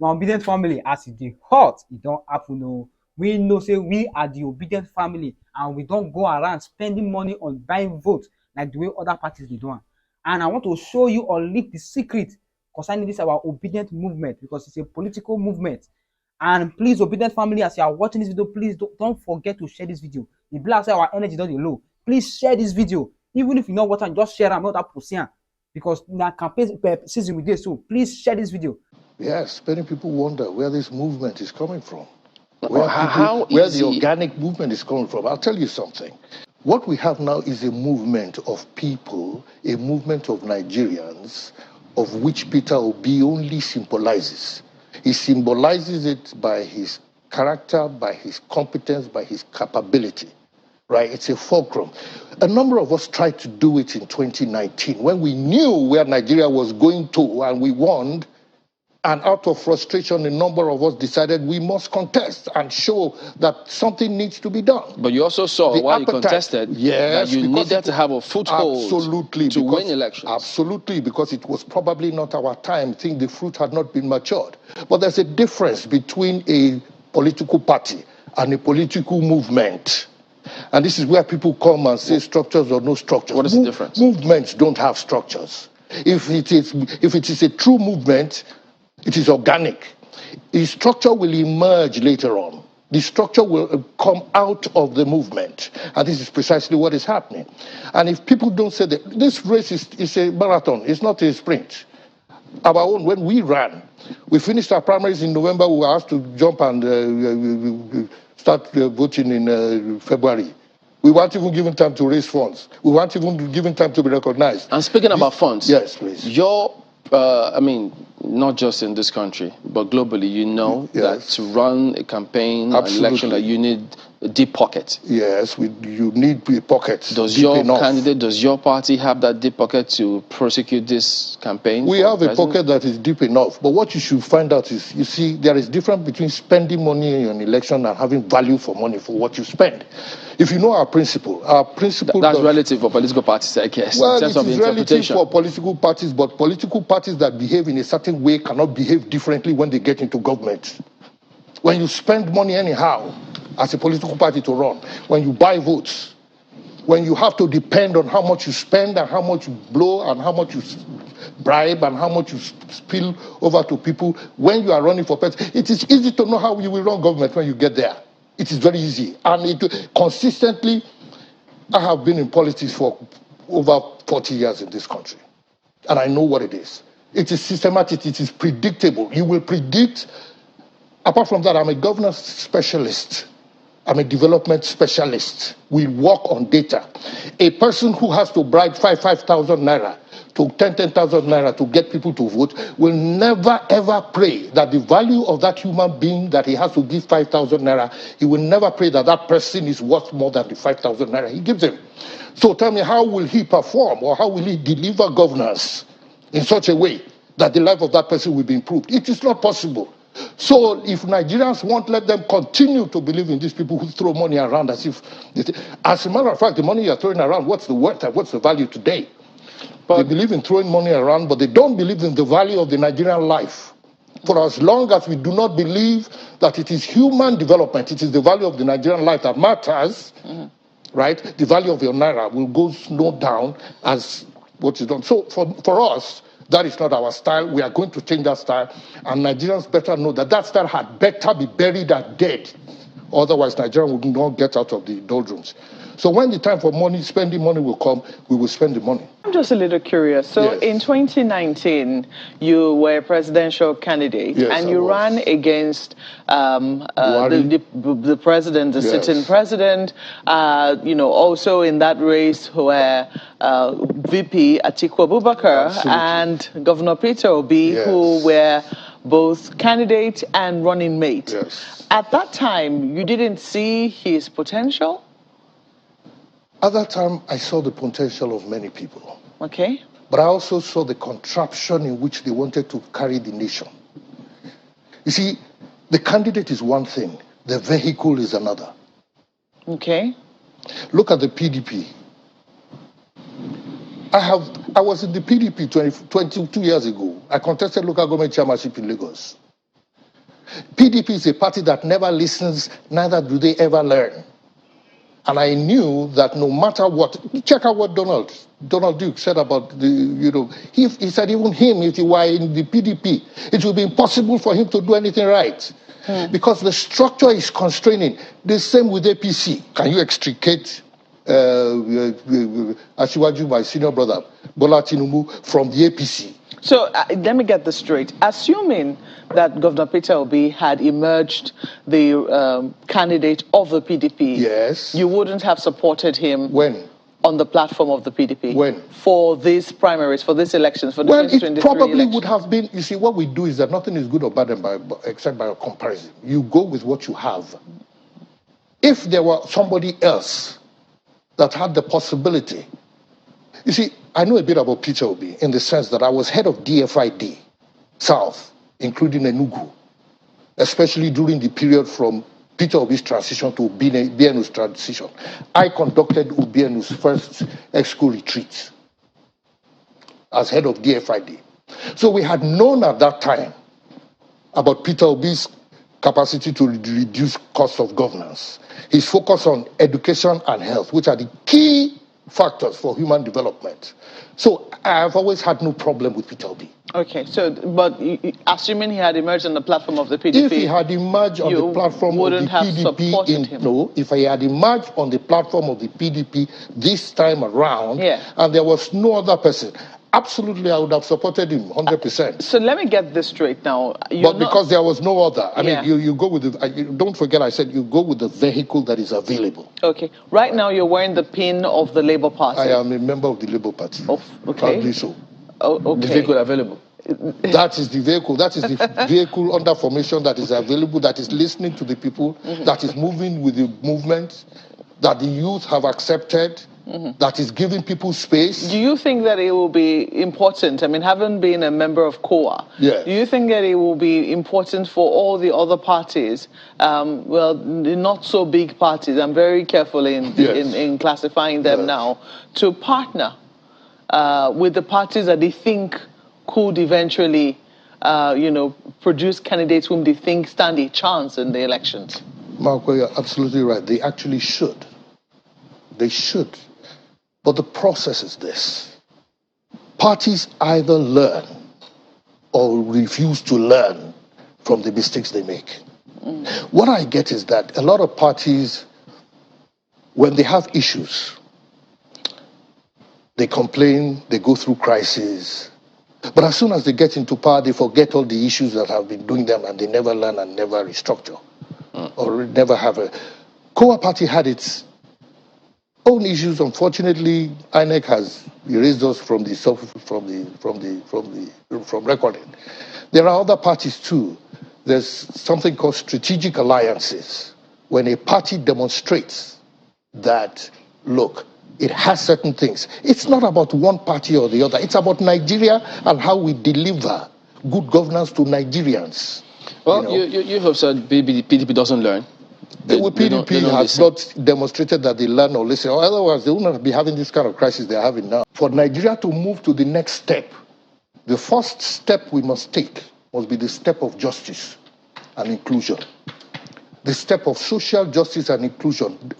My obedient family, as it dey hot, it don't happen o. We know say we are the obedient family and we don't go around spending money on buying votes like the way other parties dey do am. And I want to show you or leak the secret concerning this our obedient movement because it's a political movement. And please, obedient family, as you are watching this video, please don't forget to share this video. E be like say our energy don dey low. Please share this video. Even if you no watch am, just share am, make other people see am. Because na campaign season we dey, so please share this video. Yes, many people wonder where this movement is coming from. Where the organic movement is coming from. I'll tell you something. What we have now is a movement of people, a movement of Nigerians, of which Peter Obi only symbolizes. He symbolizes it by his character, by his competence, by his capability. Right? It's a fulcrum. A number of us tried to do it in 2019 when we knew where Nigeria was going to and we won. And out of frustration, a number of us decided we must contest and show that something needs to be done. But you also saw while you contested that you needed to have a foothold to win elections. Absolutely, because it was probably not our time. I think the fruit had not been matured. But there's a difference between a political party and a political movement. And this is where people come and say structures or no structures. What is the difference? Movements don't have structures. If it is a true movement, it is organic. The structure will emerge later on. The structure will come out of the movement. And this is precisely what is happening. And if people don't say that, this race is a marathon, it's not a sprint. Our own, when we ran, we finished our primaries in November, we were asked to jump and start voting in February. We weren't even given time to raise funds. We weren't even given time to be recognized. And speaking about funds, yes, please. Not just in this country, but globally, you know that to run a campaign, an election, that you need a deep pocket. Yes, you need pockets. Does your candidate, does your party have that deep pocket to prosecute this campaign? We have a pocket that is deep enough. But what you should find out is, you see, there is difference between spending money on election and having value for money for what you spend. If you know our principle that's relative for political parties, I guess. Well, in terms it is of relative for political parties, but political parties that behave in a certain way cannot behave differently when they get into government. When you spend money anyhow as a political party to run, when you buy votes, when you have to depend on how much you spend and how much you blow and how much you bribe and how much you spill over to people, when you are running for president, it is easy to know how you will run government when you get there. It is very easy. And consistently, I have been in politics for over 40 years in this country. And I know what it is. It is systematic. It is predictable. You will predict. Apart from that, I'm a governance specialist. I'm a development specialist. We work on data. A person who has to bribe 5,000 naira to 10,000 naira to get people to vote will never ever pray that the value of that human being that he has to give 5,000 naira, he will never pray that that person is worth more than the 5,000 naira he gives him. So tell me, how will he perform or how will he deliver governance in such a way that the life of that person will be improved? It is not possible. So if Nigerians want, let them continue to believe in these people who throw money around as if, as a matter of fact, the money you're throwing around, what's the worth and what's the value today? But they believe in throwing money around, but they don't believe in the value of the Nigerian life. For as long as we do not believe that it is human development, it is the value of the Nigerian life that matters, right? The value of your naira will go slow down as what is done. So for us, that is not our style. We are going to change that style. And Nigerians better know that that style had better be buried and dead. Otherwise, Nigeria will not get out of the doldrums. So when the time for spending money will come, we will spend the money. I'm just a little curious. So yes. In 2019, you were a presidential candidate, yes, and you ran against the president, the yes. sitting president. Also in that race were VP Atiku Abubakar Absolutely. and Governor Peter Obi, yes. who were both candidate and running mate. Yes. At that time, you didn't see his potential? At that time, I saw the potential of many people. Okay. But I also saw the contraption in which they wanted to carry the nation. You see, the candidate is one thing, the vehicle is another. Okay. Look at the PDP. I was in the PDP 22 years ago. I contested local government chairmanship in Lagos. PDP is a party that never listens, neither do they ever learn. And I knew that no matter what, check out what Donald Duke said about the, he said even him, if he were in the PDP, it would be impossible for him to do anything right. Because the structure is constraining. The same with APC. Can you extricate Asiwaju, my senior brother, Bola Tinubu, from the APC? So let me get this straight. Assuming that Governor Peter Obi had emerged the candidate of the PDP, yes, you wouldn't have supported him. When? On the platform of the PDP. When? For these primaries, for these elections, for the well, 2023 it probably elections. would have been. You see, what we do is that nothing is good or bad except by a comparison. You go with what you have. If there were somebody else that had the possibility, you see, I know a bit about Peter Obi in the sense that I was head of DFID South, including Enugu, especially during the period from Peter Obi's transition to Ubienu's transition. I conducted Ubienu's first EXCO retreat as head of DFID. So we had known at that time about Peter Obi's capacity to reduce cost of governance, his focus on education and health, which are the key factors for human development. So I've always had no problem with Peter Obi. Okay, so, but assuming he had emerged on the platform of the PDP, if he had emerged on the platform of the PDP, if he had emerged on the platform of the PDP this time around, and there was no other person, absolutely, I would have supported him 100%. So let me get this straight now. But because there was no other, I mean, you go with don't forget I said you go with the vehicle that is available. Okay. Right now you're wearing the pin of the Labour Party. I am a member of the Labour Party. Oh, okay. Proudly so. Oh, okay. The vehicle available. That is the vehicle. That is the vehicle under formation that is available, that is listening to the people, that is moving with the movement, that the youth have accepted. That is giving people space. Do you think that it will be important? I mean, having been a member of COA, do you think that it will be important for all the other parties, well, not so big parties, I'm very careful in classifying them now, to partner with the parties that they think could eventually, produce candidates whom they think stand a chance in the elections? Marco, you're absolutely right. They actually should. They should. But the process is this. Parties either learn or refuse to learn from the mistakes they make. What I get is that a lot of parties, when they have issues, they complain, they go through crises, but as soon as they get into power, they forget all the issues that have been doing them and they never learn and never restructure or never have a... COA party had its own issues. Unfortunately, INEC has erased us from recording. There are other parties too. There's something called strategic alliances. When a party demonstrates that, look, it has certain things. It's not about one party or the other. It's about Nigeria and how we deliver good governance to Nigerians. Well, you have said PDP doesn't learn. The PDP has not demonstrated that they learn or listen, or otherwise they wouldn't be having this kind of crisis they're having now. For Nigeria to move to the next step, the first step we must take must be the step of justice and inclusion. The step of social justice and inclusion.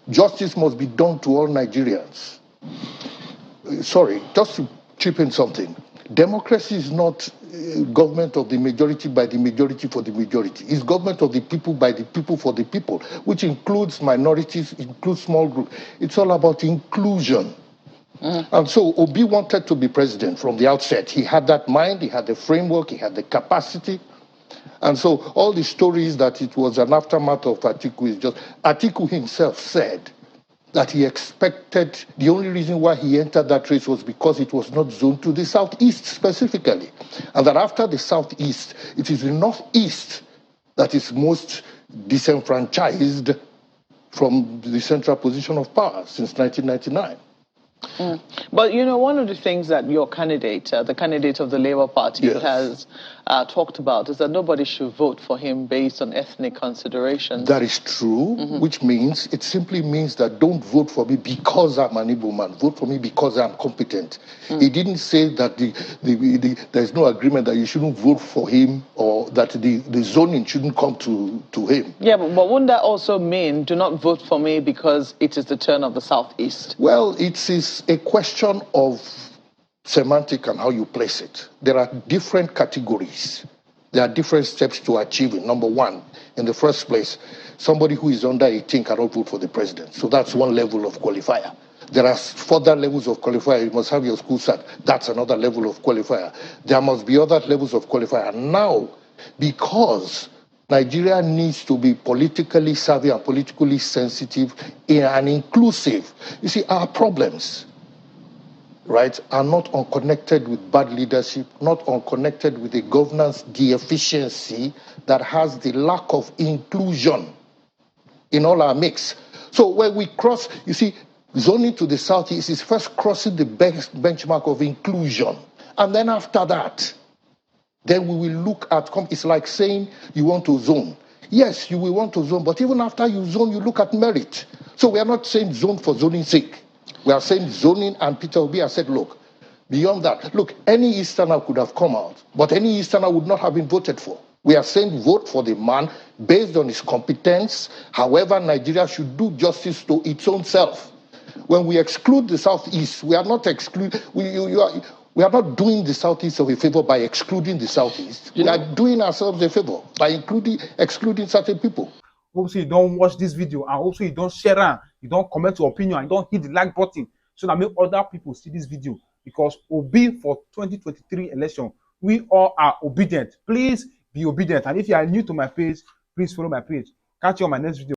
Justice must be done to all Nigerians. Sorry, just to chip in something. Democracy is not government of the majority by the majority for the majority. It's government of the people by the people for the people, which includes minorities, includes small groups. It's all about inclusion. And so Obi wanted to be president from the outset. He had that mind, he had the framework, he had the capacity. And so all the stories that it was an aftermath of Atiku is just... Atiku himself said that he expected, the only reason why he entered that race was because it was not zoned to the southeast specifically. And that after the southeast, it is the northeast that is most disenfranchised from the central position of power since 1999. But, you know, one of the things that your candidate, the candidate of the Labour Party, has talked about is that nobody should vote for him based on ethnic considerations. That is true, which means, it simply means that don't vote for me because I'm an Igbo man. Vote for me because I'm competent. He didn't say that there's no agreement that you shouldn't vote for him or that the zoning shouldn't come to him. Yeah, but wouldn't that also mean do not vote for me because it is the turn of the Southeast? Well, it is a question of semantic and how you place it. There are different categories. There are different steps to achieving. Number one, in the first place, somebody who is under 18 cannot vote for the president. So that's one level of qualifier. There are further levels of qualifier. You must have your school cert. That's another level of qualifier. There must be other levels of qualifier. And now, because Nigeria needs to be politically savvy and politically sensitive and inclusive. You see, our problems, right, are not unconnected with bad leadership, not unconnected with the governance deficiency that has the lack of inclusion in all our mix. So when we cross, you see, zoning to the Southeast is first crossing the benchmark of inclusion. And then after that, then we will look at, it's like saying you want to zone. Yes, you will want to zone, but even after you zone, you look at merit. So we are not saying zone for zoning's sake. We are saying zoning, and Peter Obi has said, look, beyond that, look, any Easterner could have come out, but any Easterner would not have been voted for. We are saying vote for the man based on his competence. However, Nigeria should do justice to its own self. When we exclude the Southeast, we are not we are not doing the Southeast a favor by excluding the Southeast. We are doing ourselves a favor by excluding certain people. Hopefully you don't watch this video, and hopefully you don't share it, you don't comment your opinion, and you don't hit the like button so that make other people see this video. Because Obi for 2023 election, we all are obedient. Please be obedient. And if you are new to my page, please follow my page. Catch you on my next video.